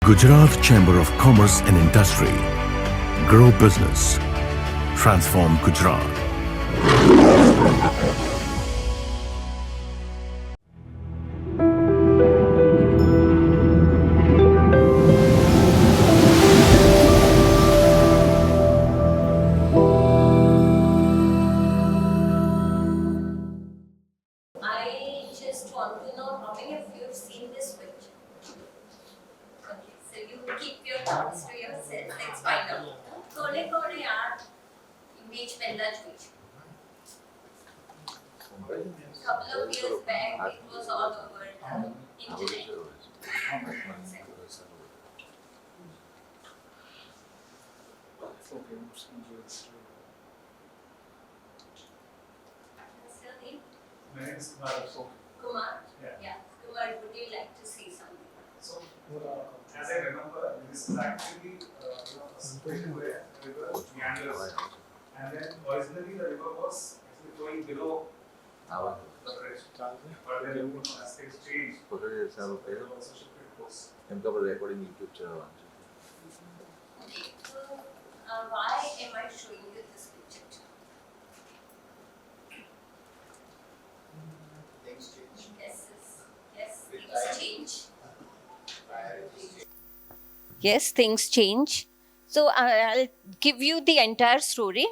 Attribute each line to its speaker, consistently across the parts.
Speaker 1: Gujarat Chamber of Commerce and Industry. Grow business. Transform Gujarat.
Speaker 2: I just want to know how many of you have seen this picture? Okay, so you keep your thoughts to yourself. Let's find out. थोड़े थोड़े यार image पहला जोई. Couple of years back, it was all over internet. What's your name?
Speaker 3: My name is Kumar.
Speaker 2: Kumar.
Speaker 3: Yeah.
Speaker 2: Kumar, would you like to say something?
Speaker 3: So, as I remember, this is actually a situation where the river meanders, and then originally the river was actually flowing below the bridge. But then, as things changed, so the river also shifted course.
Speaker 4: recording YouTube channel.
Speaker 2: Okay, so why am I showing you this picture?
Speaker 5: Things change.
Speaker 2: Yes, things change. Yes, things change. So I'll give you the entire story.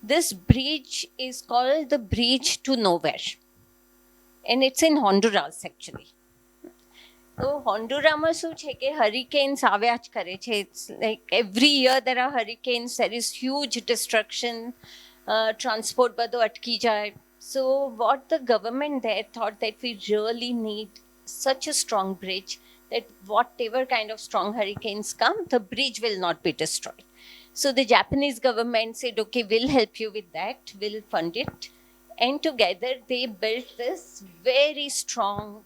Speaker 2: This bridge is called the Bridge to Nowhere. And it's in Honduras actually. તો હોન્ડુરામાં શું છે કે હરિકેન્સ આવ્યા જ કરે છે. It's like every year there are hurricanes, there is huge destruction, transport બધો અટકી જાય. So what the government there thought that we really need such a strong bridge that whatever kind of strong hurricanes come, the bridge will not be destroyed. So the Japanese government said, okay, we'll help you with that, we'll fund it. And together they built this very strong,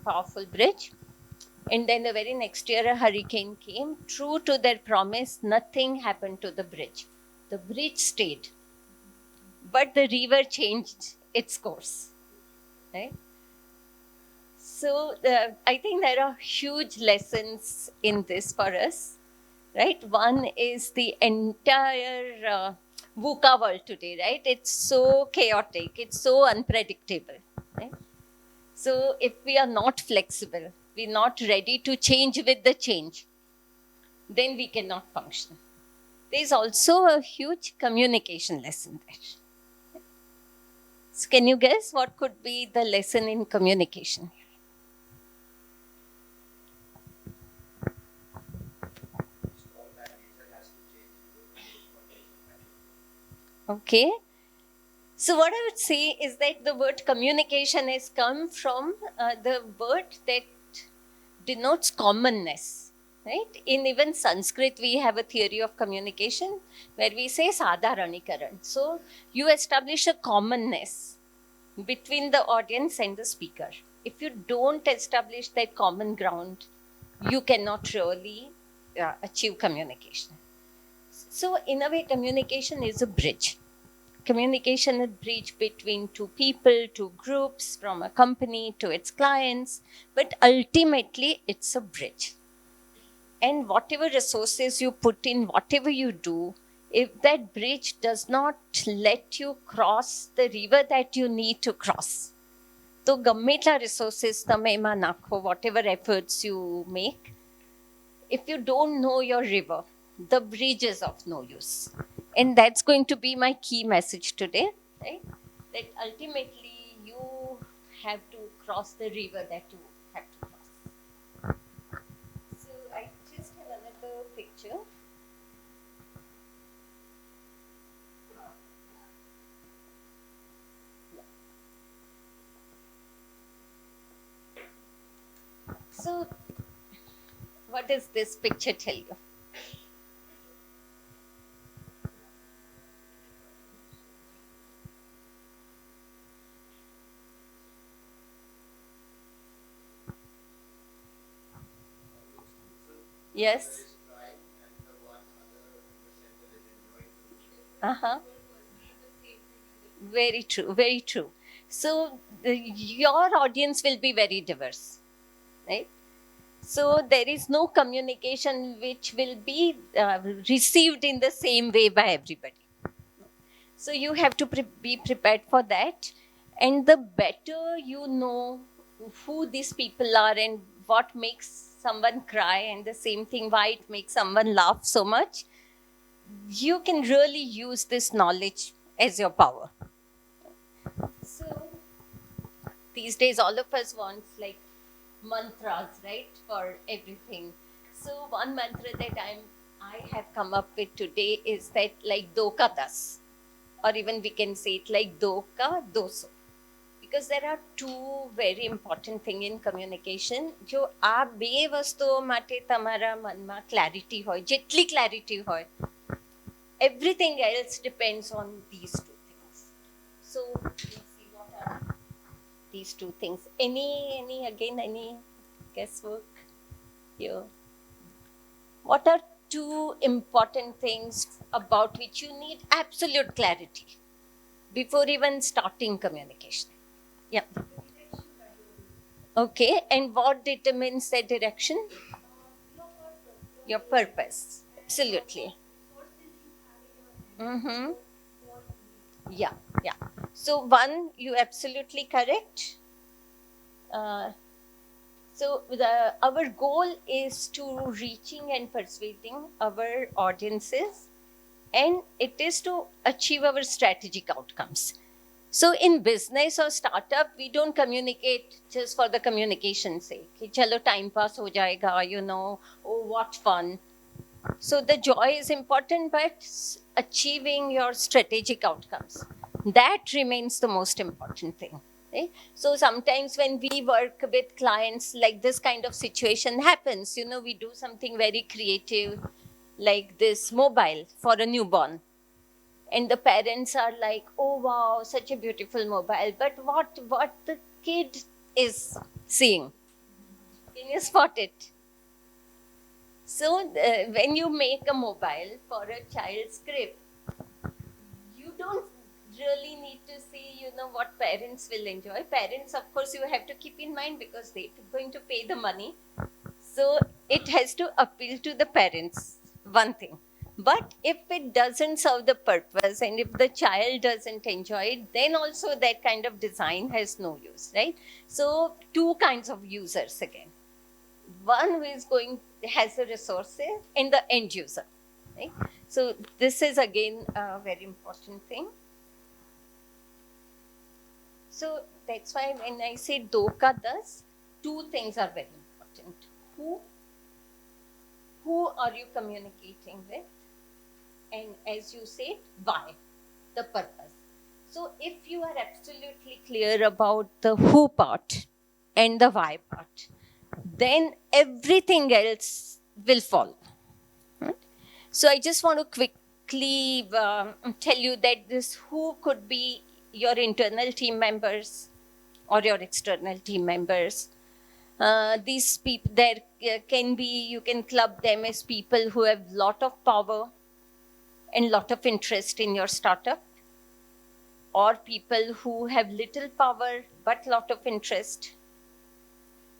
Speaker 2: powerful bridge. And then the very next year a hurricane came. True to their promise, nothing happened to the bridge. The bridge stayed. But the river changed its course. Right? So I think there are huge lessons in this for us. Right? One is the entire VUCA world today, right? It's so chaotic, it's so unpredictable. Right? So if we are not flexible, we're not ready to change with the change, then we cannot function. There's also a huge communication lesson there. So can you guess what could be the lesson in communication? Okay. So what I would say is that the word communication has come from the word that denotes commonness. Right? In even Sanskrit, we have a theory of communication where we say sadharanikaran. So you establish a commonness between the audience and the speaker. If you don't establish that common ground, you cannot really achieve communication. So in a way, communication is a bridge. Communication is a bridge between two people, two groups, from a company to its clients, but ultimately it's a bridge. And whatever resources you put in, whatever you do, if that bridge does not let you cross the river that you need to cross, તો ગમે એટલા resources તમે એમાં નાખો, whatever efforts you make, if you don't know your river, the bridge is of no use. And that's going to be my key message today, right? That ultimately you have to cross the river that you have to cross. So I just have another picture. So what does this picture tell you? Yes. Very true, very true. So your audience will be very diverse, right? So there is no communication which will be received in the same way by everybody. So you have to be prepared for that. And the better you know who these people are and what makes someone cry, and the same thing why it makes someone laugh so much, you can really use this knowledge as your power. So these days all of us want like mantras, right, for everything. So one mantra that I have come up with today is that like do ka das, or even we can say it like do ka doso, because there are two very important thing in communication. જો આ બે વસ્તુઓ માટે તમારા મનમાં clarity હોય, જેટલી clarity હોય, everything else depends on these two things. So let's see what are these two things. Any guesswork here? What are two important things about which you need absolute clarity before even starting communication? Yeah. Okay, and what determines that direction? Your purpose. Absolutely. Mm-hmm. Yeah. So one, you absolutely correct. So our goal is to reaching and persuading our audiences, and it is to achieve our strategic outcomes. So in business or startup, we don't communicate just for the communication's sake. कि चलो time pass हो जाएगा, oh what fun. So the joy is important, but achieving your strategic outcomes, that remains the most important thing. Right? So sometimes when we work with clients, like this kind of situation happens, we do something very creative, like this mobile for a newborn. And the parents are like, oh wow, such a beautiful mobile. But what the kid is seeing? Can you spot it? So when you make a mobile for a child's crib, you don't really need to see, what parents will enjoy. Parents, of course, you have to keep in mind because they're going to pay the money. So it has to appeal to the parents, one thing. But if it doesn't serve the purpose and if the child doesn't enjoy it, then also that kind of design has no use, right? So two kinds of users again. One who is has the resources and the end user, right? So this is again a very important thing. So that's why when I say do ka das, two things are very important. Who are you communicating with? And as you say, why? The purpose. So if you are absolutely clear about the who part and the why part, then everything else will follow. Right? So I just want to quickly tell you that this who could be your internal team members or your external team members. These people, there can be, you can club them as people who have lot of power and lot of interest in your startup, or people who have little power but lot of interest,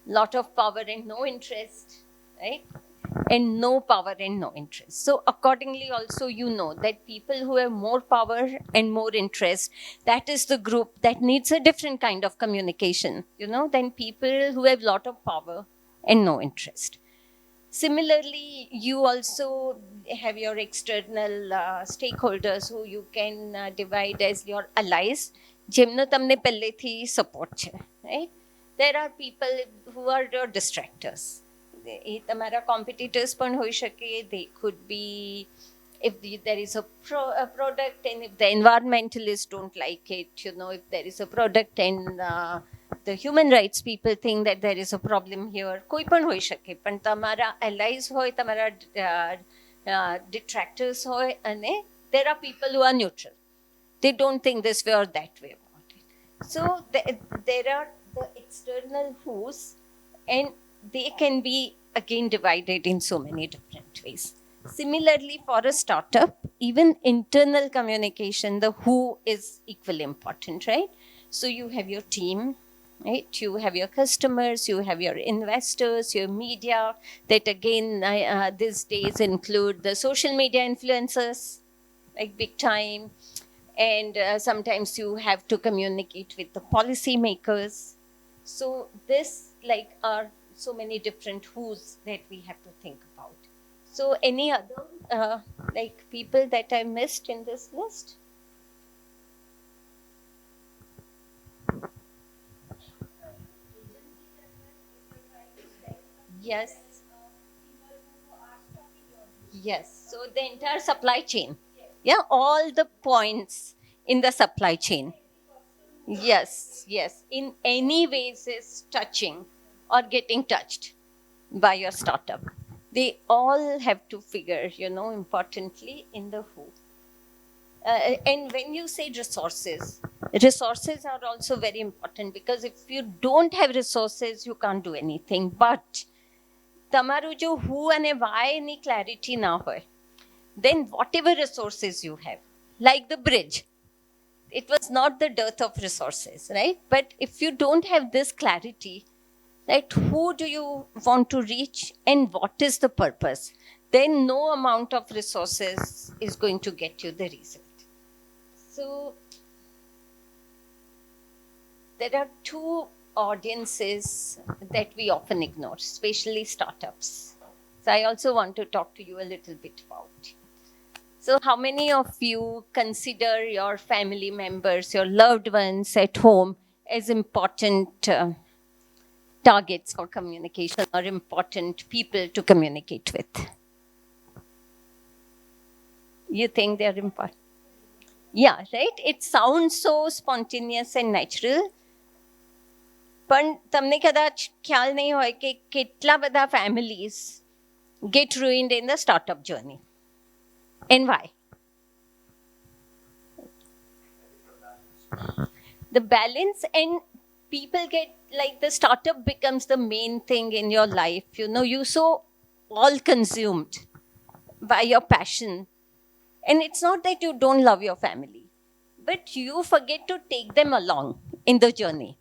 Speaker 2: lot of power and no interest, right? And no power and no interest. So accordingly also that people who have more power and more interest, that is the group that needs a different kind of communication, than people who have lot of power and no interest. Similarly, you also have your external stakeholders who you can divide as your allies, જેમનો તમને પહેલેથી support છે, right? There are people who are your distractors. એ તમારા competitors પણ હોઈ શકે. They could be, if there is a product and if the environmentalists don't like it, if there is a product and the human rights people think that there is a problem here, કોઈ પણ હોઈ શકે. પણ તમારા allies હોય, તમારા detractors હોય, અને there are people who are neutral. They don't think this way or that way about it. So there are the external who's, and they can be again divided in so many different ways. Similarly, for a startup, even internal communication, the who is equally important, right? So you have your team, right? You have your customers, you have your investors, your media, that again these days include the social media influencers, like big time. And sometimes you have to communicate with the policy makers. So this like are so many different who's that we have to think about. So any other like people that I missed in this list? Yes. Yes. So the entire supply chain. Yeah, all the points in the supply chain. Yes, yes. In any ways is touching or getting touched by your startup. They all have to figure, importantly in the who. And when you say resources, resources are also very important, because if you don't have resources, you can't do anything. But તમારું જો who અને why ની clarity ના હોય, then whatever resources you have, like the bridge, it was not the dearth of resources, right? But if you don't have this clarity, right, who do you want to reach and what is the purpose, then no amount of resources is going to get you the result. So there are two audiences that we often ignore, especially startups. So I also want to talk to you a little bit about. So how many of you consider your family members, your loved ones at home as important targets for communication or important people to communicate with? You think they're important? Yeah, right? It sounds so spontaneous and natural. પણ તમને કદાચ ખ્યાલ નહીં હોય કે કેટલા બધા families get ruined in the startup journey. And why? The balance, and people get like the startup becomes the main thing in your life. You're so all consumed by your passion. And it's not that you don't love your family, but you forget to take them along in the journey.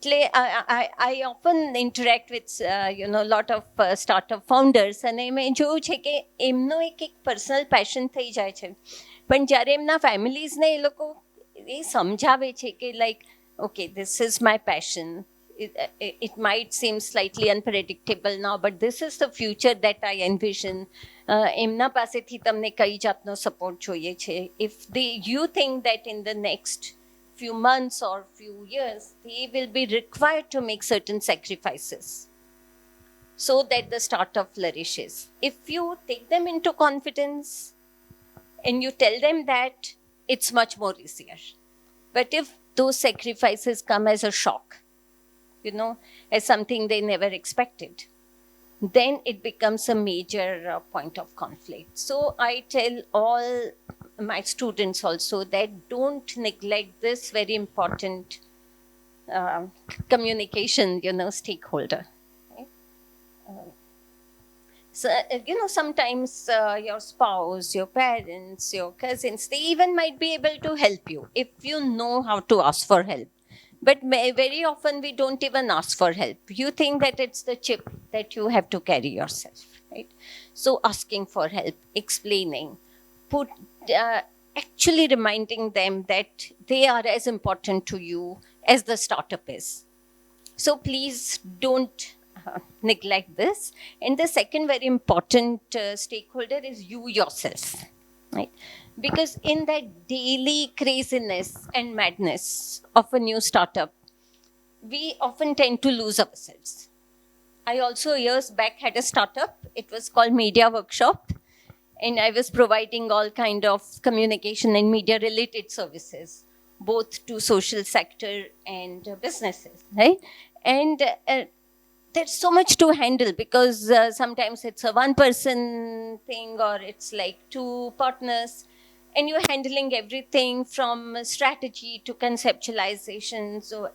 Speaker 2: I often interact with a lot of startup founders, અને મેં જોયું છે કે એમનો એક personal passion થઈ જાય છે, પણ જ્યારે એમના ફેમિલીઝને એ લોકો એ સમજાવે છે કે like okay this is my passion, it might seem slightly unpredictable now, but this is the future that I envision. એમના પાસેથી તમને કઈ જાતનો સપોર્ટ જોઈએ છે? If you think that in the next few months or few years, they will be required to make certain sacrifices so that the startup flourishes. If you take them into confidence and you tell them that, it's much more easier. But if those sacrifices come as a shock, as something they never expected, then it becomes a major point of conflict. So I tell all my students also that don't neglect this very important communication, stakeholder. Right? So, sometimes your spouse, your parents, your cousins, they even might be able to help you if you know how to ask for help. But very often we don't even ask for help. You think that it's the chip that you have to carry yourself, right? So asking for help, explaining, actually reminding them that they are as important to you as the startup is. So please don't neglect this. And the second very important stakeholder is you yourself, right? Because in that daily craziness and madness of a new startup, we often tend to lose ourselves. I also years back had a startup. It was called Media Workshop. And I was providing all kind of communication and media related services, both to social sector and businesses, right? And there's so much to handle, because sometimes it's a one person thing or it's like two partners, and you're handling everything from strategy to conceptualization, so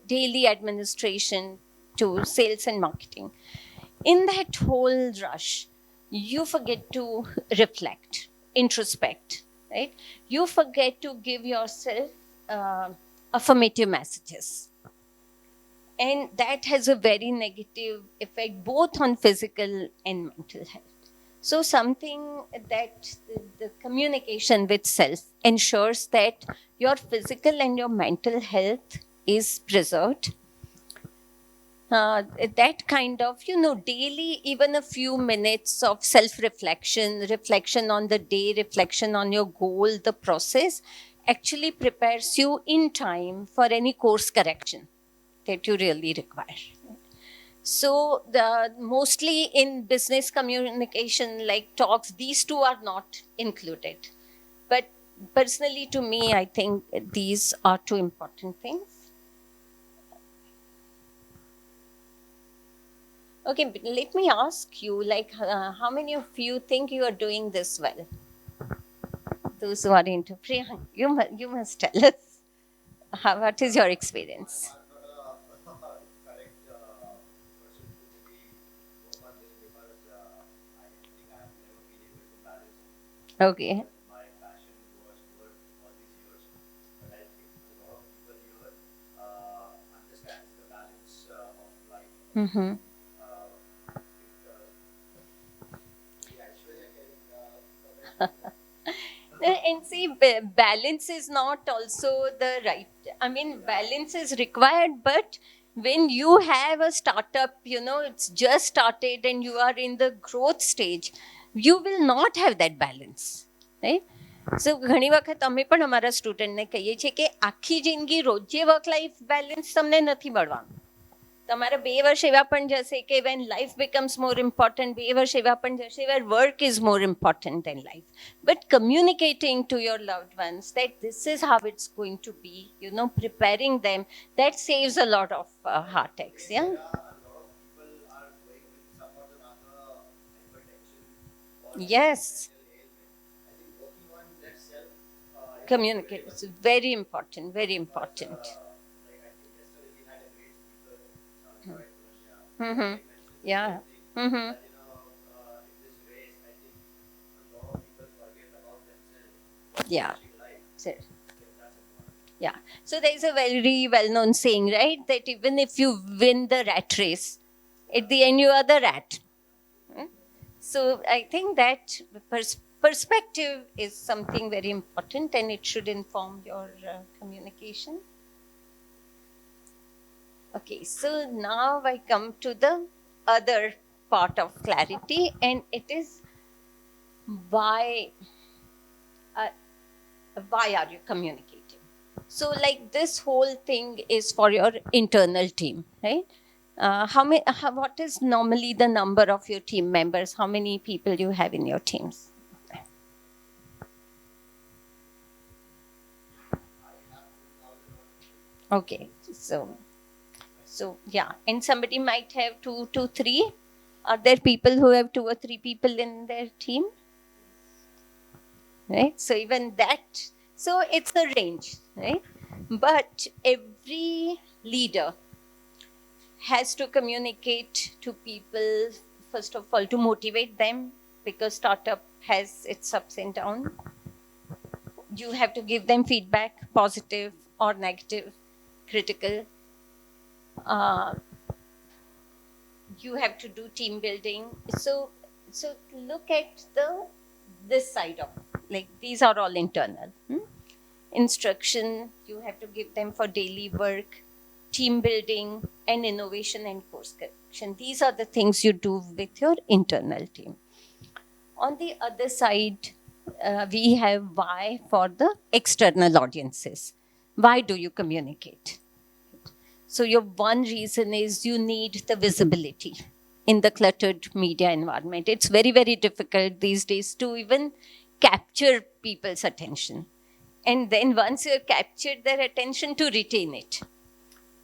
Speaker 2: daily administration to sales and marketing. In that whole rush, you forget to reflect, introspect, right? You forget to give yourself affirmative messages. And that has a very negative effect both on physical and mental health. So something that the communication with self ensures that your physical and your mental health is preserved. That kind of, daily, even a few minutes of reflection on the day, reflection on your goal, the process actually prepares you in time for any course correction that you really require. So mostly in business communication, like talks, these two are not included. But personally, to me, I think these are two important things. Okay, but let me ask you, how many of you think you are doing this well? Those who are into Priyank, you must tell us. What is your experience? Okay. Mm-hmm. And see, balance is not also the right. I mean, balance is required, but when you have a startup, it's just started and you are in the growth stage, you will not have that balance, right? સો ઘણી વખત અમે પણ અમારા સ્ટુડન્ટને કહીએ છીએ કે આખી જિંદગી રોજે વર્ક લાઈફ બેલેન્સ તમને નથી મળવાનું. તમારા 2 વર્ષ એવા પણ જશે કે when life becomes more important, 2 વર્ષ એવા પણ જશે where work is more important than life. But communicating to your loved ones that this is how it's going to be, preparing them, that saves a lot of heartaches. Yeah. Yes. Communicate. It's very important. Very important. Mm-hmm. Yeah. Mm-hmm. Yeah. Yeah. So there's a very well-known saying, right? That even if you win the rat race, at the end you are the rat. So I think that perspective is something very important and it should inform your communication. Okay, so now I come to the other part of clarity, and it is why are you communicating? So like this whole thing is for your internal team, right? What is normally the number of your team members? How many people you have in your teams? Okay, so yeah, and somebody might have 2 to 3. Are there people who have 2 or 3 people in their team? Right, so even that, so it's a range, right? But every leader has to communicate to people, first of all, to motivate them, because startup has its ups and downs. You have to give them feedback, positive or negative, critical. You have to do team building. So look at this side of, like, these are all internal. Instruction, you have to give them for daily work, team building, and innovation and course correction. These are the things you do with your internal team. On the other side, we have why for the external audiences. Why do you communicate? So your one reason is you need the visibility in the cluttered media environment. It's very, very difficult these days to even capture people's attention. And then once you've captured their attention, to retain it.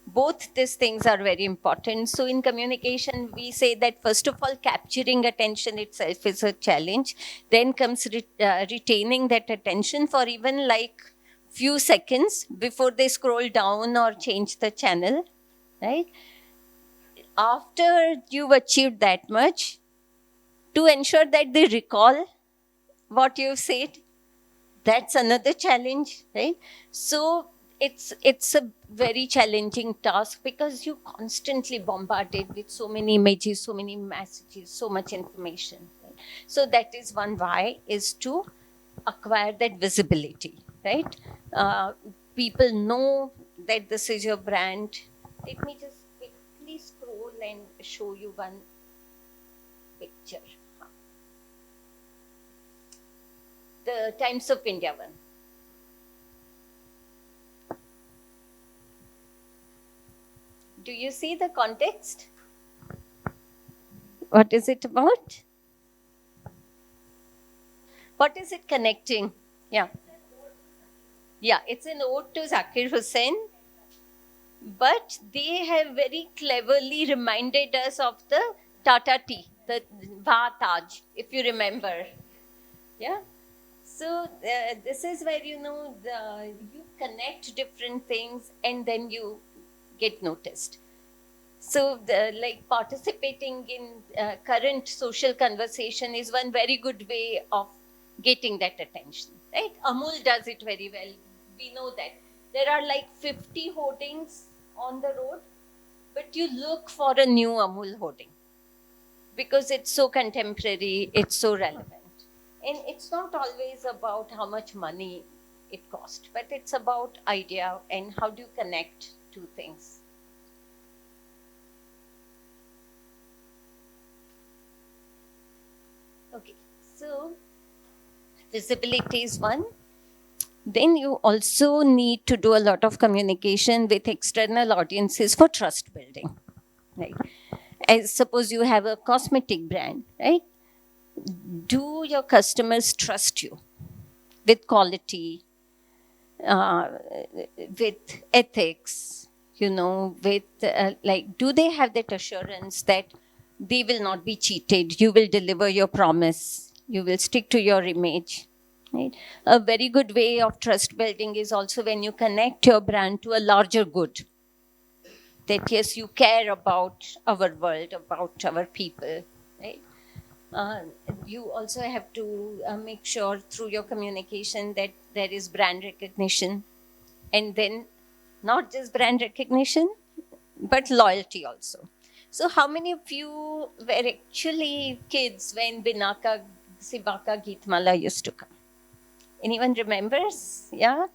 Speaker 2: Both these things are very important. So in communication, we say that first of all, capturing attention itself is a challenge. Then comes retaining that attention for even like few seconds before they scroll down or change the channel, right? After you've achieved that much, to ensure that they recall what you've said, that's another challenge, right? So it's a very challenging task because you constantly bombarded with so many images, so many messages, so much information. Right? So that is one why, is to acquire that visibility, right? People know that this is your brand. Let me just quickly scroll and show you one picture. The Times of India one. Do you see the context? What is it about? What is it connecting? Yeah. Yeah, it's an ode to Zakir Hussain. But they have very cleverly reminded us of the Tata tea, the Va Taj, if you remember. Yeah. So this is where, you connect different things and then you get noticed. So like participating in current social conversation is one very good way of getting that attention, right? Amul does it very well. We know that. There are like 50 hoardings on the road, but you look for a new Amul hoarding because it's so contemporary, it's so relevant. And it's not always about how much money it cost, but it's about idea and how do you connect two things. Okay, so visibility is one. Then you also need to do a lot of communication with external audiences for trust building, right? As suppose you have a cosmetic brand, right? Do your customers trust you with quality, with ethics, do they have that assurance that they will not be cheated, you will deliver your promise, you will stick to your image, right? A very good way of trust building is also when you connect your brand to a larger good. That yes, you care about our world, about our people, right? You also have to make sure through your communication that there is brand recognition, and then not just brand recognition, but loyalty also. So how many of you were actually kids when Binaka Sibaka Geetmala used to come? Anyone remembers? Yeah?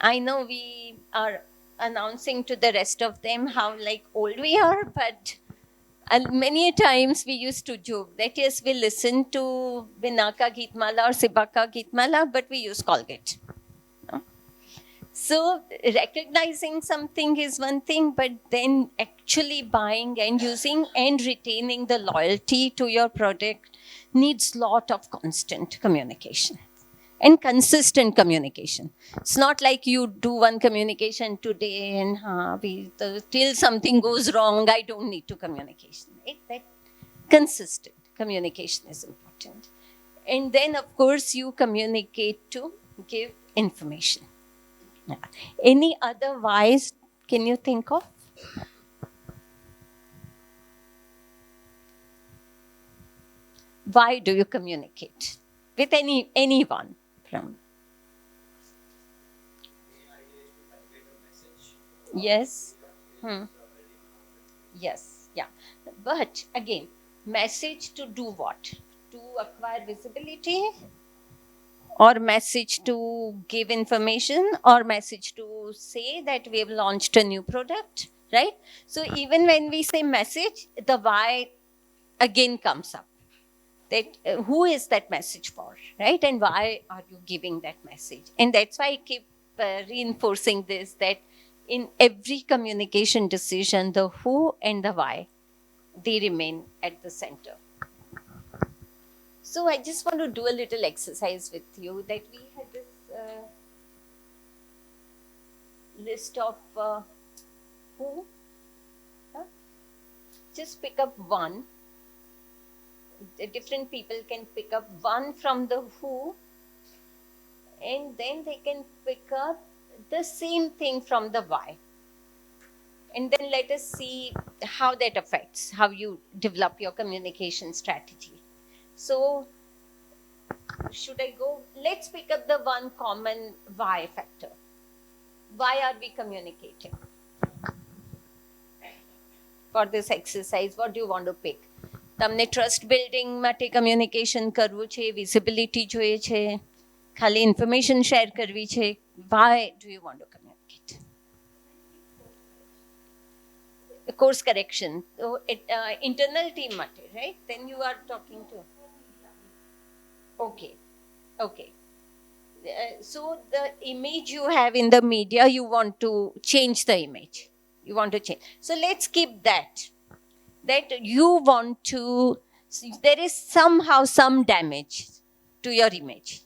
Speaker 2: I know we are announcing to the rest of them how old we are, but many times we used to joke that yes, we listen to Binaka Geetmala or Sibaka Geetmala, but we use Colgate. No? So recognizing something is one thing, but then actually buying and using and retaining the loyalty to your product needs lot of constant communication and consistent communication. It's not like you do one communication today and till something goes wrong, I don't need to communication. That consistent communication is important. And then, of course, you communicate to give information. Yeah. Any other whys can you think of? Why do you communicate with anyone? Yes. Yes. Yeah. But again, message to do what? To acquire visibility, or message to give information, or message to say that we have launched a new product, right? So even when we say message, the why again comes up. That who is that message for, right? And why are you giving that message? And that's why I keep reinforcing this, that in every communication decision, the who and the why, they remain at the center. So I just want to do a little exercise with you, that we had this list of who. Just pick up one. The different people can pick up one from the who, and then they can pick up the same thing from the why. And then let us see how that affects how you develop your communication strategy. So, should I go? Let's pick up the one common why factor. Why are we communicating? For this exercise, what do you want to pick? તમને trust building માટે communication કરવું છે, visibility જોઈએ છે, ખાલી information share કરવી છે? Why do you want to communicate? Course correction, તો ઇન્ટરનલ ટીમ માટે, right? Then you are talking two okay. So the image you have in the media, you want to change the image. You want to change. So let's keep that you want to, there is somehow some damage to your image.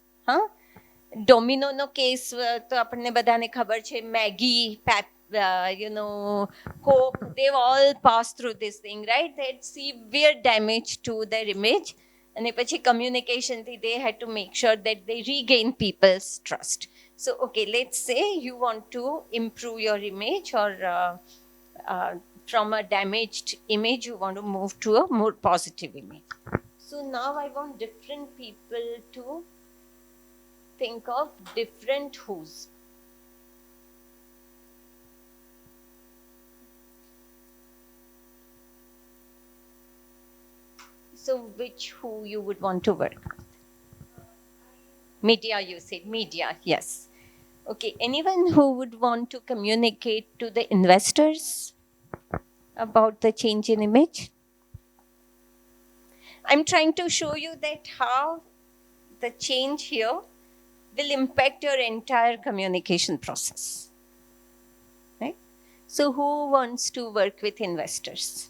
Speaker 2: Domino no case, તો આપણને બધાને ખબર છે, Maggi, Coke, they've all passed through this thing, right? They had severe damage to their image. And પછી communication, they had to make sure that they regain people's trust. So, okay, let's say you want to improve your image, or from a damaged image, you want to move to a more positive image. So now I want different people to think of different who's. So which who you would want to work with? Media, you said. Media, yes. Okay, anyone who would want to communicate to the investors about the change in image? I'm trying to show you that how the change here will impact your entire communication process. Right? So who wants to work with investors?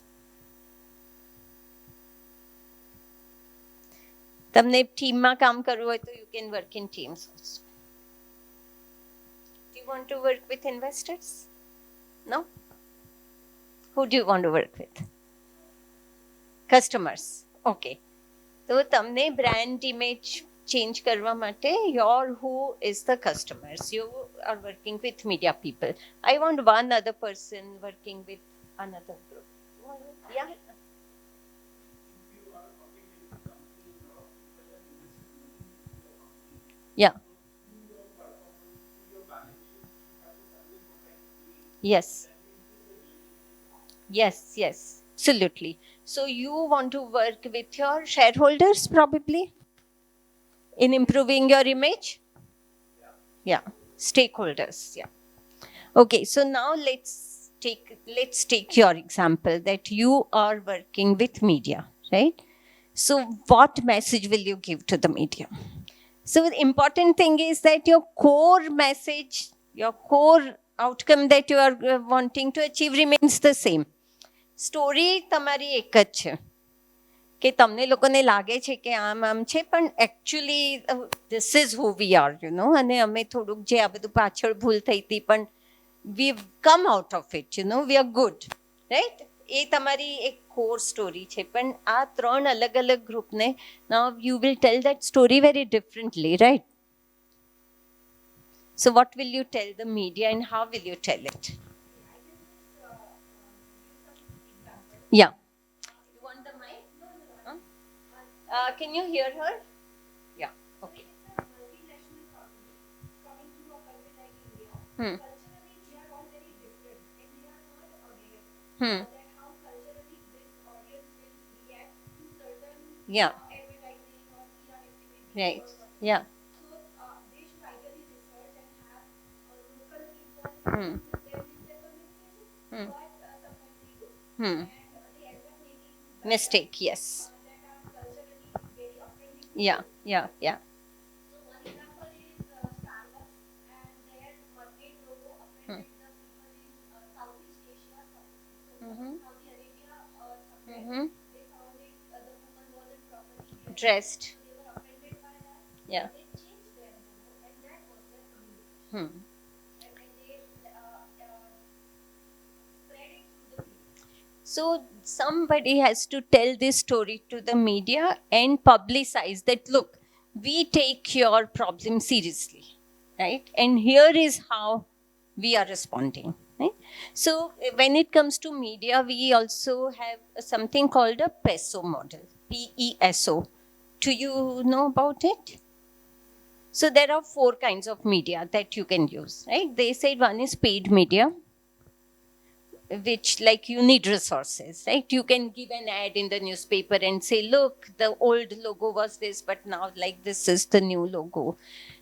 Speaker 2: તમને ટીમમાં કામ કરવું હોય તો you can work in teams also. Do you want to work with investors? No? Who do you want to work with? Customers. Okay. તો તમને brand image change કરવા માટે, your who is the customers. You are working with media people. I want one other person working with another group. Yeah. Yeah. Yes. Absolutely. So you want to work with your shareholders probably in improving your image? Yeah. Stakeholders. Yeah. Okay. So now let's take your example that you are working with media, right? So what message will you give to the media? So the important thing is that your core message, your core outcome that you are wanting to achieve remains the same. Story તમારી એક જ છે, કે તમને લોકોને લાગે છે કે આમ છે, પણ actually this is who we are, અને અમે થોડુંક જે આ બધું પાછળ ભૂલ થઈ હતી, પણ we've come out of it, we are good, right? એ તમારી એક કોર સ્ટોરી છે. પણ આ ત્રણ અલગ અલગ ગ્રુપને now you will tell that story very differently, right? So what will you tell the media and how will you tell it? Yeah. You want the mic? Huh? Can you hear her? Yeah. Okay. Hmm. Yeah. Right. Yeah. Mistake, yes. Yeah. Dressed. Yeah. So somebody has to tell this story to the media and publicize that, look, we take your problem seriously, right? And here is how we are responding, right? So when it comes to media, we also have something called a PESO model, PESO. Do you know about it? So there are 4 kinds of media that you can use, right? They said one is paid media, which like you need resources, right? You can give an ad in the newspaper and say, look, the old logo was this, but now like this is the new logo.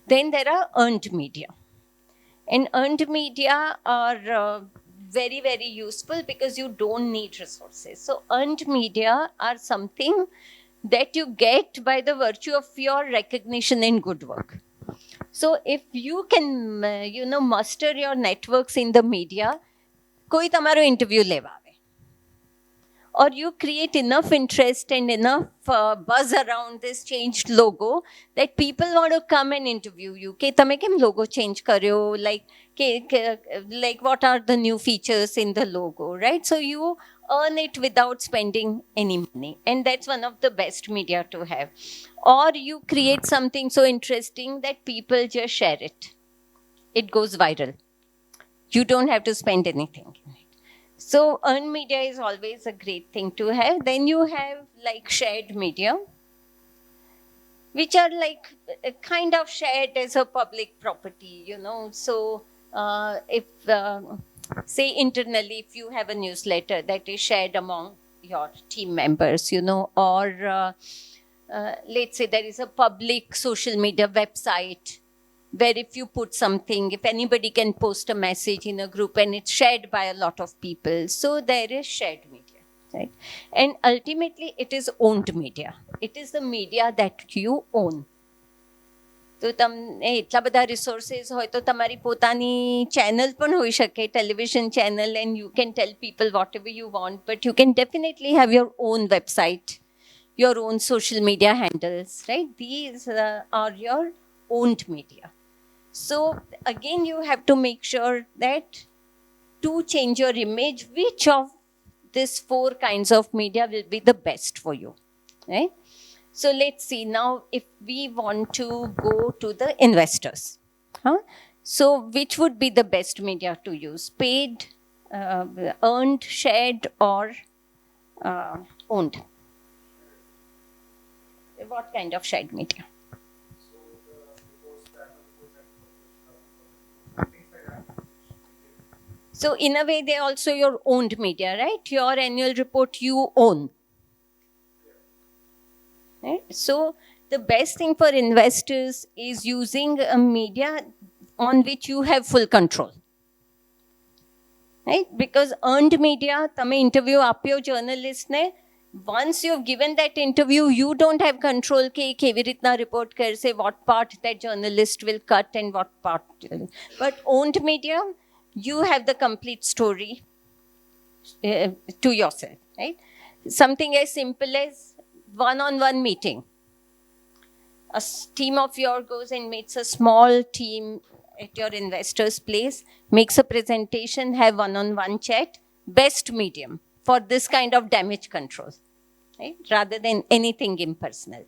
Speaker 2: Then there are earned media. And earned media are very, very useful because you don't need resources. So earned media are something that you get by the virtue of your recognition in good work. So if you can, muster your networks in the media, કોઈ તમારો interview લેવા આવે, or you create enough interest and enough buzz around this changed logo that people want to come and interview you. કે તમે કેમ logo change કર્યો? Like what are the new features in the logo, right? So you earn it without spending any money. And that's one of the best media to have. Or you create something so interesting that people just share it. It goes viral. You don't have to spend anything in it. So earned media is always a great thing to have. Then you have like shared media, which are like kind of shared as a public property, So if, say internally, if you have a newsletter that is shared among your team members, or let's say there is a public social media website where if you put something, if anybody can post a message in a group and it's shared by a lot of people, so there is shared media, right? And ultimately, it is owned media. It is the media that you own. તો તમને એટલા બધા resources હોય તો તમારી પોતાની channel પણ હોઈ શકે, television channel, and you can tell people whatever you want, but you can definitely have your own website, your own social media handles, right? These are your owned media. So again, you have to make sure that to change your image, which of these 4 kinds of media will be the best for you, right? So let's see now if we want to go to the investors. So which would be the best media to use? Paid, earned, shared, or owned? What kind of shared media? So in a way, they're also your owned media, right? Your annual report you own. Right? So the best thing for investors is using a media on which you have full control. Right? Because earned media, તમે interview આપ્યો journalistને, once you've given that interview, you don't have control કે કેવી રીતના report કરશે, what part that journalist will cut and what part. But owned media, you have the complete story to yourself, right? Something as simple as one-on-one meeting. A team of yours goes and meets a small team at your investor's place, makes a presentation, have one-on-one chat, best medium for this kind of damage control, right? Rather than anything impersonal.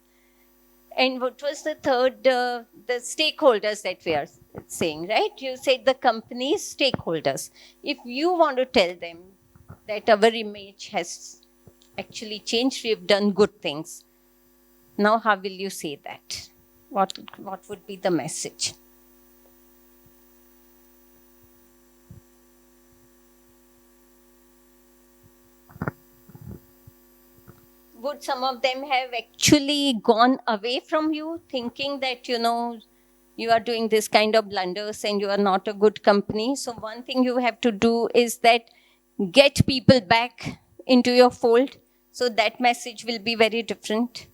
Speaker 2: And what was the third, the stakeholders that we are saying, right? You said the company's stakeholders. If you want to tell them that our image has actually changed, we've done good things, now how will you say that? What would be the message? Would some of them have actually gone away from you, thinking that, you are doing this kind of blunders and you are not a good company? So one thing you have to do is that get people back into your fold. So that message will be very different.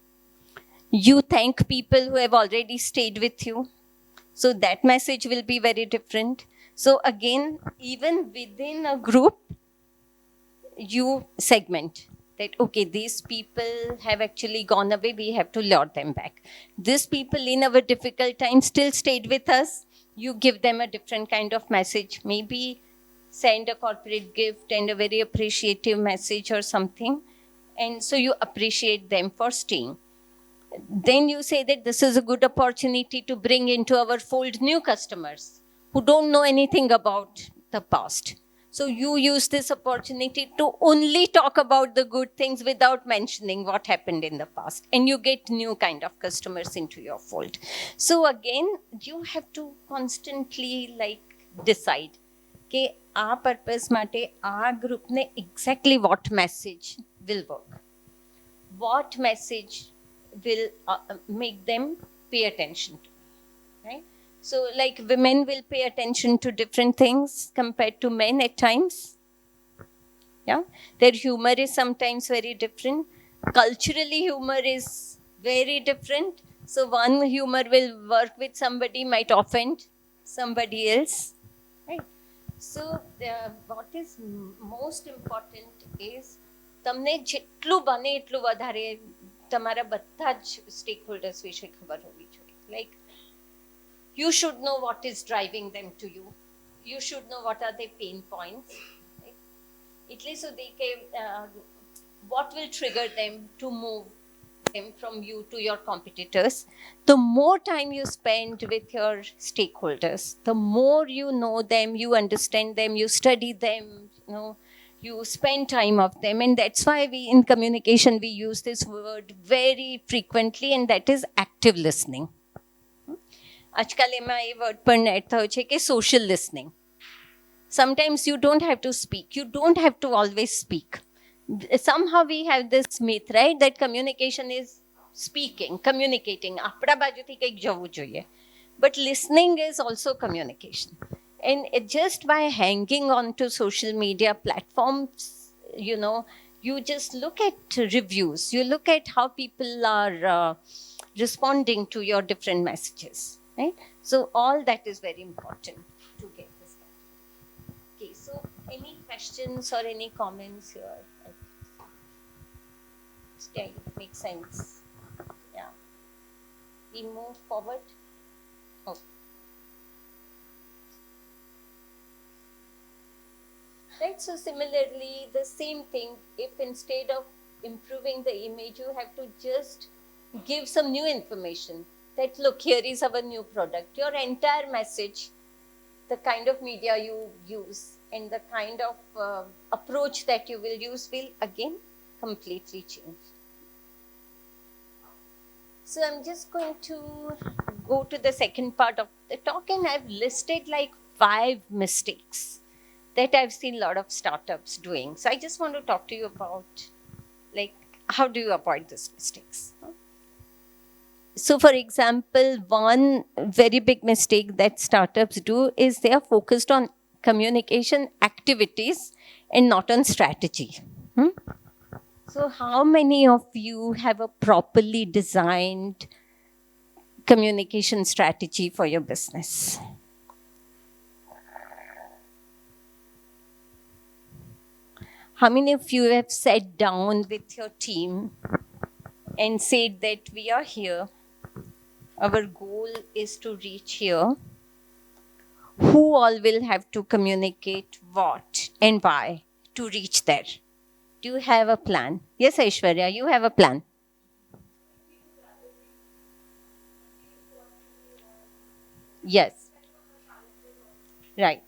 Speaker 2: You thank people who have already stayed with you. So that message will be very different. So again, even within a group, you segment. That, okay, these people have actually gone away, we have to lure them back. These people in our difficult times still stayed with us. You give them a different kind of message. Maybe send a corporate gift and a very appreciative message or something. And so you appreciate them for staying. Then you say that this is a good opportunity to bring into our fold new customers who don't know anything about the past. So you use this opportunity to only talk about the good things without mentioning what happened in the past. And you get new kind of customers into your fold. So again, you have to constantly decide કે આ purpose માટે આ ગ્રુપને exactly what message will work. What message will make them pay attention to, right? So like women will pay attention to different things compared to men at times. Yeah, their humor is sometimes very different. Culturally, humor is very different. So one humor will work with somebody, might offend somebody else, right? So what is most important is તમને જેટલું બને એટલું વધારે તમારા બધા જ stack holders વિશે ખબર હોવી જોઈએ. Like you should know what is driving them to you. You should know what are their pain points. Right? એટલે સુધી કે what will trigger them to move them from you to your competitors. The more time you spend with your stakeholders, the more you know them, you understand them, you study them, you spend time of them. And that's why we in communication we use this word very frequently, and that is active listening. આજકાલ એમાં એ word પણ add થયો છે કે social listening. Sometimes you don't have to speak, you don't have to always speak. Somehow we have this myth, right, that communication is speaking, communicating. આપણા બાજુથી કંઈક જવું જોઈએ. But listening is also communication. And just by hanging on to social media platforms, you just look at reviews, you look at how people are responding to your different messages, right? So all that is very important to get this done. Okay, so any questions or any comments here? Yeah, it makes sense. Yeah. We move forward. Oh. Right, so similarly, the same thing, if instead of improving the image, you have to just give some new information that, look, here is our new product. Your entire message, the kind of media you use and the kind of approach that you will use will again completely change. So I'm just going to go to the second part of the talk, and I've listed like 5 mistakes that I've seen a lot of startups doing. So I just want to talk to you about, like, how do you avoid these mistakes? So for example, one very big mistake that startups do is they are focused on communication activities and not on strategy. So how many of you have a properly designed communication strategy for your business? How many of you have sat down with your team and said that we are here, our goal is to reach here, who all will have to communicate what and why to reach there? Do you have a plan? Yes, Aishwarya, you have a plan. Yes. Right.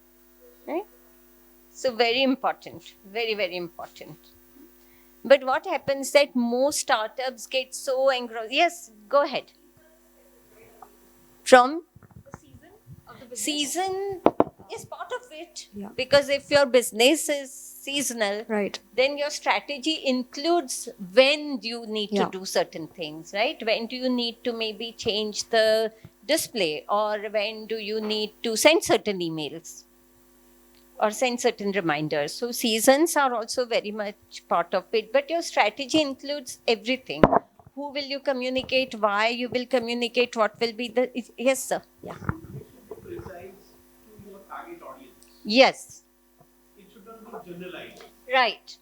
Speaker 2: Right? So very important, very, very important. But what happens that most startups get so engrossed. Yes, go ahead. From?
Speaker 5: The season of the business.
Speaker 2: Season is part of it.
Speaker 5: Yeah.
Speaker 2: Because if your business is seasonal,
Speaker 5: Right.
Speaker 2: then your strategy includes when you need to
Speaker 5: Yeah.
Speaker 2: do certain things, right? When do you need to maybe change the display, or when do you need to send certain emails or send certain reminders? So seasons are also very much part of it, but your strategy includes everything. Who will you communicate? Why you will communicate? What will be the... Yes, sir. Yeah.
Speaker 6: Precise to your target audience.
Speaker 2: Yes.
Speaker 6: It should not be generalized.
Speaker 2: Right.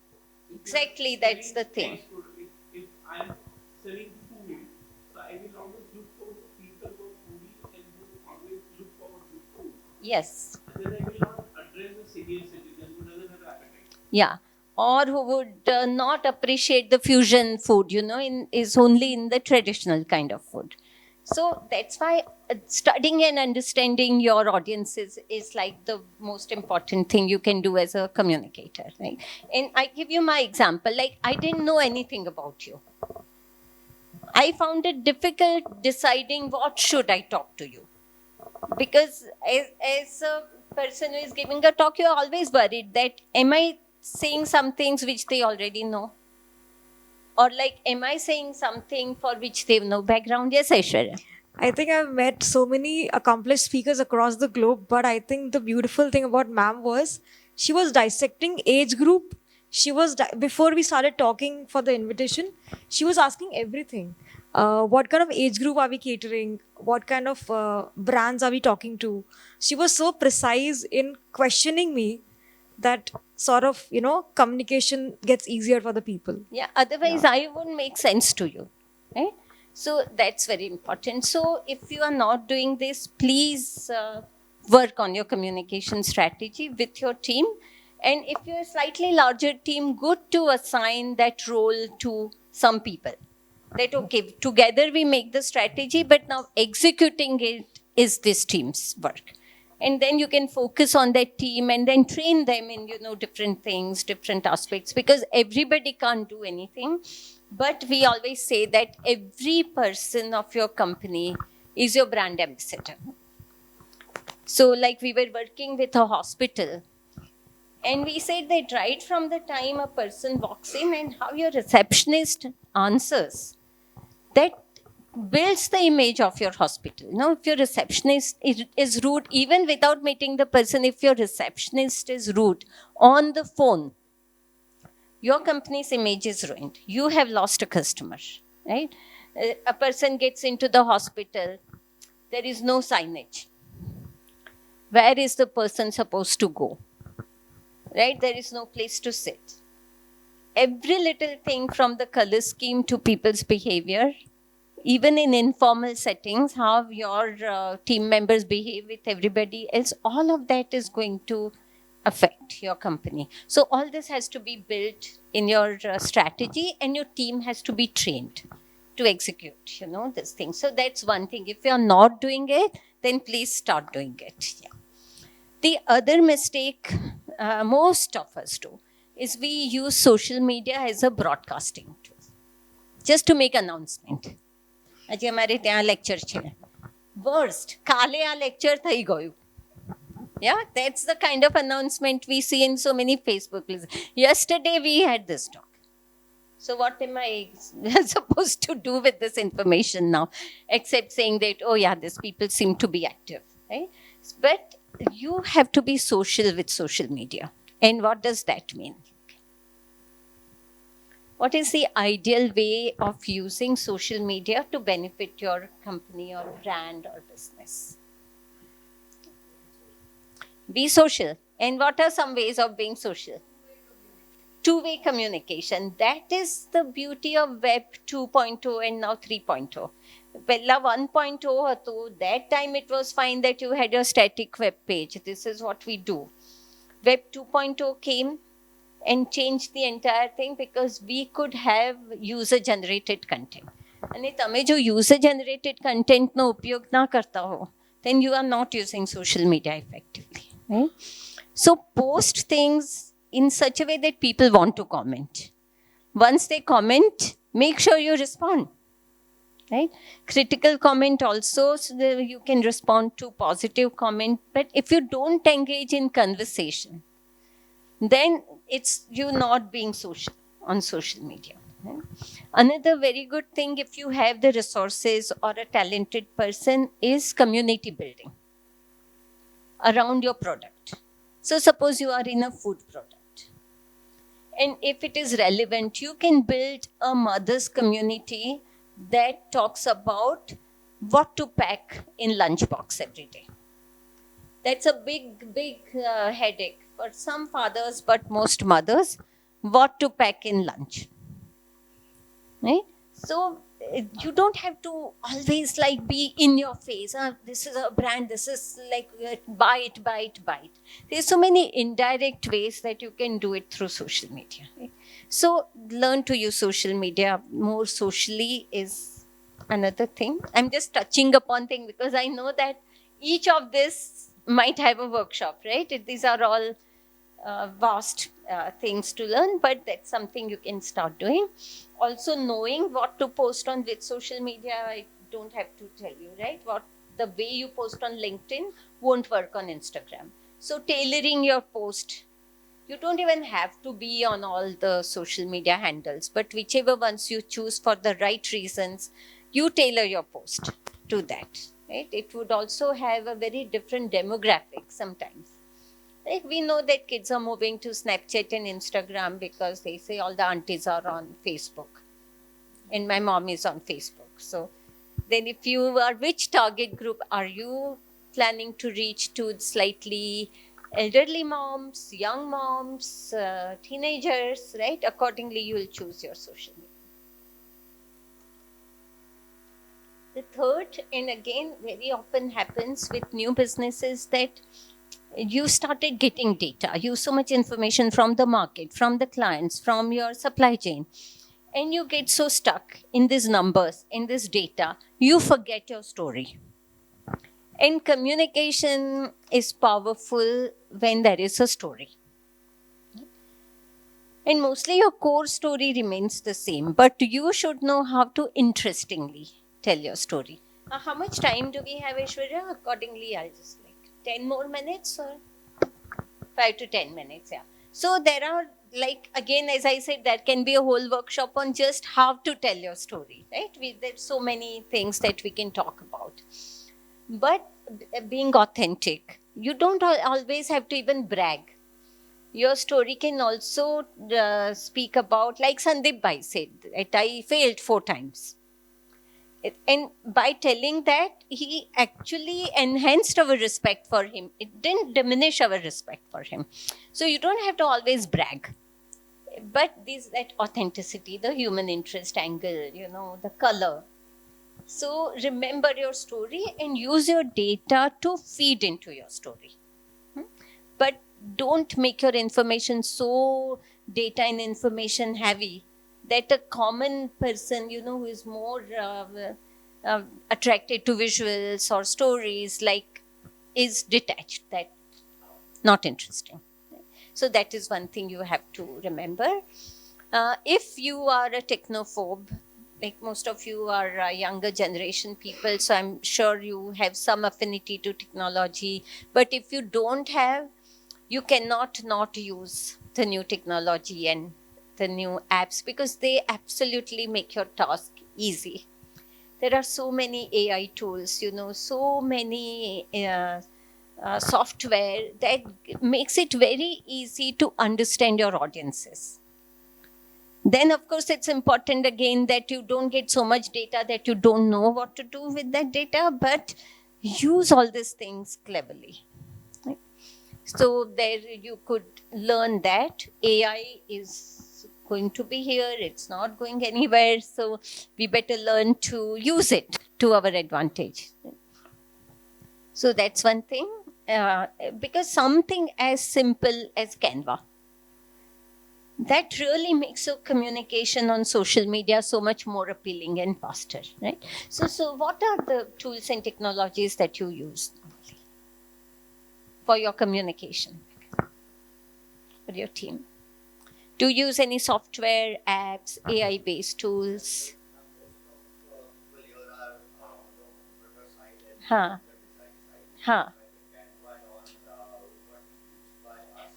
Speaker 2: Exactly, that's the thing.
Speaker 6: If I am selling food, so I will always look for the people who are foodies and who always look for good food.
Speaker 2: Yes.
Speaker 6: And then I will not address the senior citizen who doesn't have appetite.
Speaker 2: Yeah. Or who would not appreciate the fusion food, is only in the traditional kind of food. So that's why studying and understanding your audiences is like the most important thing you can do as a communicator, right? And I give you my example. Like, I didn't know anything about you. I found it difficult deciding what should I talk to you, because as a person who is giving a talk, you're always worried that am I saying some things which they already know, or like am I saying something for which they have no background? Yes, Aishwarya.
Speaker 5: I think I've met so many accomplished speakers across the globe, but I think the beautiful thing about ma'am was she was dissecting age group. She was, before we started talking for the invitation, she was asking everything. What kind of age group are we catering? What kind of brands are we talking to? She was so precise in questioning me that sort of, communication gets easier for the people.
Speaker 2: Yeah, otherwise I wouldn't make sense to you, right? So that's very important. So if you are not doing this, please work on your communication strategy with your team. And if you're a slightly larger team, good to assign that role to some people. That, okay, together we make the strategy, but now executing it is this team's work. And then you can focus on that team and then train them in, different things, different aspects, because everybody can't do anything. But we always say that every person of your company is your brand ambassador. So like we were working with a hospital, and we said that right from the time a person walks in and how your receptionist answers, that builds the image of your hospital. If your receptionist is rude, even without meeting the person, if your receptionist is rude on the phone, your company's image is ruined. You have lost a customer, right? A person gets into the hospital, there is no signage. Where is the person supposed to go? Right? There is no place to sit. Every little thing, from the color scheme to people's behavior, even in informal settings, how your team members behave with everybody else, all of that is going to affect your company. So all this has to be built in your strategy, and your team has to be trained to execute, this thing. So that's one thing. If you're not doing it, then please start doing it. Yeah. The other mistake most of us do is we use social media as a broadcasting tool, just to make announcement. આજે અમારે ત્યાં lecture છે. Worst, કાલે આ lecture થઈ ગયું. Yeah, that's the kind of announcement we see in so many Facebook lists. Yesterday we had this talk. So what am I supposed to do with this information now? Except saying that, oh yeah, these people seem to be active, right? But you have to be social with social media. And what does that mean? What is the ideal way of using social media to benefit your company or brand or business? Be social. And what are some ways of being social? Two-way communication. That is the beauty of Web 2.0 and now 3.0. Pella 1.0 હતો, that time it was fine that you had your static web page. This is what we do. Web 2.0 came and changed the entire thing, because we could have user-generated content. અને તમે જો user-generated content નો ઉપયોગ ના કરતા હો, then you are not using social media effectively. Right? So post things in such a way that people want to comment. Once they comment, make sure you respond. Right? Critical comment also, so that you can respond to positive comment. But if you don't engage in conversation, then it's you not being social on social media. Right? Another very good thing, if you have the resources or a talented person, is community building around your product. So suppose you are in a food product, and if it is relevant, you can build a mother's community that talks about what to pack in lunchbox every day. That's a big headache for some fathers, but most mothers, what to pack in lunch. Right? So you don't have to always like be in your face. This is a brand, this is like buy it. There's so many indirect ways that you can do it through social media. Right? So learn to use social media more socially is another thing. I'm just touching upon thing because I know that each of this might have a workshop, right? These are all vast things to learn, but that's something you can start doing. Also, knowing what to post on which social media, I don't have to tell you, right? What the way you post on LinkedIn won't work on Instagram. So, tailoring your post. You don't even have to be on all the social media handles, but whichever ones you choose for the right reasons, you tailor your post to that. Right? It would also have a very different demographic sometimes. Like we know that kids are moving to Snapchat and Instagram because they say all the aunties are on Facebook. And my mom is on Facebook. So then if you are, which target group are you planning to reach to? Slightly elderly moms, young moms, teenagers, right? Accordingly, you will choose your social media. The third, and again, very often happens with new businesses, that you started getting data, you so much information from the market, from the clients, from your supply chain, and you get so stuck in these numbers, in this data, you forget your story. And communication is powerful when there is a story. And mostly your core story remains the same, but you should know how to interestingly tell your story. How much time do we have, Aishwarya? Accordingly, I'll just 10 more minutes or 5 to 10 minutes, yeah. So there are, like, again, as I said, there can be a whole workshop on just how to tell your story, right? There's so many things that we can talk about. But being authentic, you don't always have to even brag. Your story can also speak about, like Sandeep Bhai said, that I failed 4 times. And by telling that, he actually enhanced our respect for him. It didn't diminish our respect for him. So you don't have to always brag. But that authenticity, the human interest angle, the color. So remember your story and use your data to feed into your story. But don't make your information so data and information heavy that a common person, who is more attracted to visuals or stories, is detached, that not interesting. So that is one thing you have to remember. If you are a technophobe, like most of you are younger generation people, so I'm sure you have some affinity to technology. But if you don't have, you cannot not use the new technology and the new apps, because they absolutely make your task easy. There are so many AI tools, so many software that makes it very easy to understand your audiences. Then, of course, it's important again that you don't get so much data that you don't know what to do with that data, but use all these things cleverly. Right? So there you could learn that AI is going to be here. It's not going anywhere. So we better learn to use it to our advantage. So that's one thing. Because something as simple as Canva, that really makes your communication on social media so much more appealing and faster, right? So what are the tools and technologies that you use for your communication, for your team? Do you use any software, apps, AI-based tools?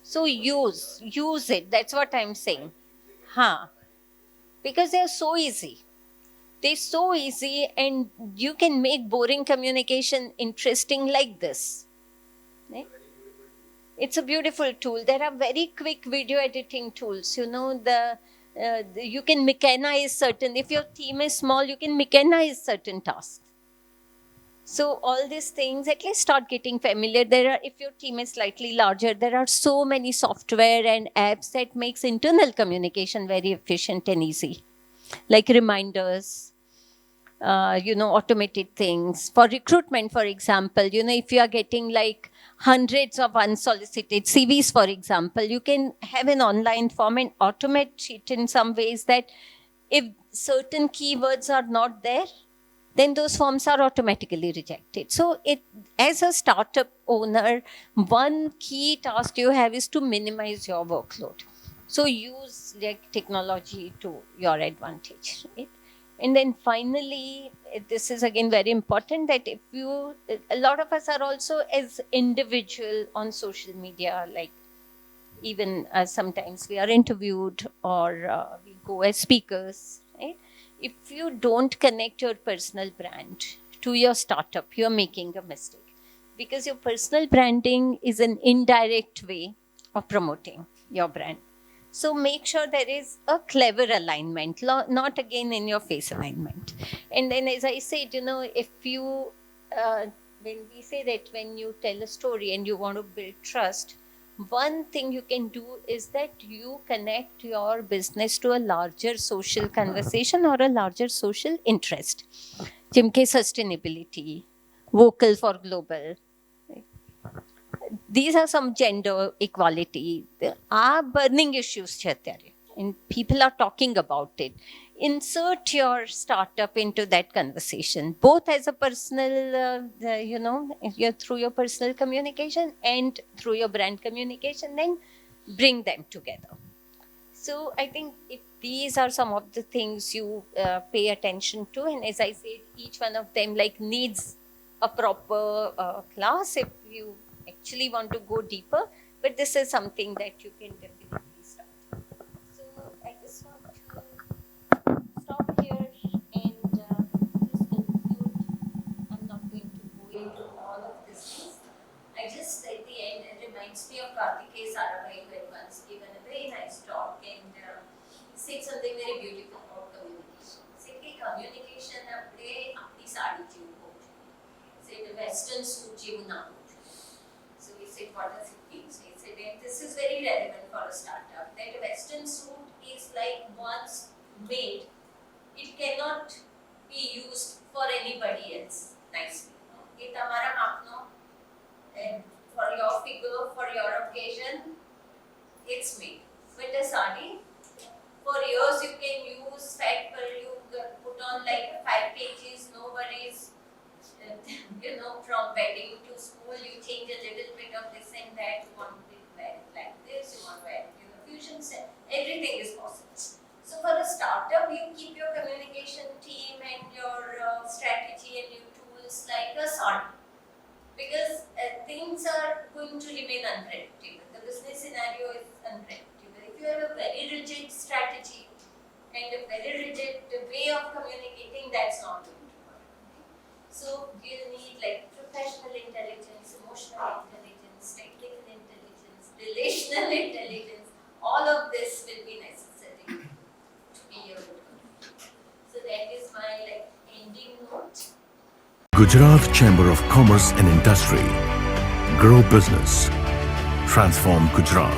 Speaker 2: So use it. That's what I'm saying. Because they're so easy. They're so easy, and you can make boring communication interesting like this. Right? It's a beautiful tool. There are very quick video editing tools. You can mechanize certain. If your team is small, you can mechanize certain tasks. So all these things, at least start getting familiar. If your team is slightly larger, there are so many software and apps that makes internal communication very efficient and easy. Like reminders, automated things. For recruitment, for example, if you are getting like hundreds of unsolicited CVs, for example, you can have an online form and automate it in some ways that if certain keywords are not there, then those forms are automatically rejected. So as a startup owner, one key task you have is to minimize your workload. So use like technology to your advantage, right? And then finally, this is again very important, that if you, a lot of us are also as individual on social media, like even sometimes we are interviewed or we go as speakers, right? If you don't connect your personal brand to your startup, you're making a mistake, because your personal branding is an indirect way of promoting your brand. So make sure there is a clever alignment, not again in your face alignment. And then, as I said, if you, when we say that when you tell a story and you want to build trust, one thing you can do is that you connect your business to a larger social conversation or a larger social interest. Jimke sustainability, vocal for global. These are some gender equality. There are burning issues, and people are talking about it. Insert your startup into that conversation, both as a personal, through your personal communication and through your brand communication, then bring them together. So I think if these are some of the things you pay attention to, and as I said, each one of them needs a proper class if you actually want to go deeper, but this is something that you can definitely start. So I just want to stop here and just conclude. I'm not going to go into all of this. I just, at the end, it reminds me of Kartikeya Sarabhai, who had once given a very nice talk, and he said something very beautiful about communication. He said, communication apne apni saadi jeev ho. He said, Western suit jeev na ho. So we said, what does it mean? So he said, this is very relevant for a startup, that a Western suit is like once made, it cannot be used for anybody else nicely. It tamara apno, and for your figure, for your occasion, it's made. But a sari, for years you can use fat pearl, you put on 5 kgs, no worries. From wedding to school, you change a little bit of this and that. You want to wear it like this, you want to wear it, fusion set. Everything is possible. So for a startup, you keep your communication team and your strategy and your tools like a sardine, because things are going to remain unpredictable. The business scenario is unpredictable. If you have a very rigid strategy and a very rigid way of communicating, that's not going to work. So you'll need professional intelligence, emotional intelligence, technical intelligence, relational intelligence. All of this will be necessary to be able to communicate. So that is my ending note.
Speaker 1: Gujarat Chamber of Commerce and Industry. Grow business. Transform Gujarat.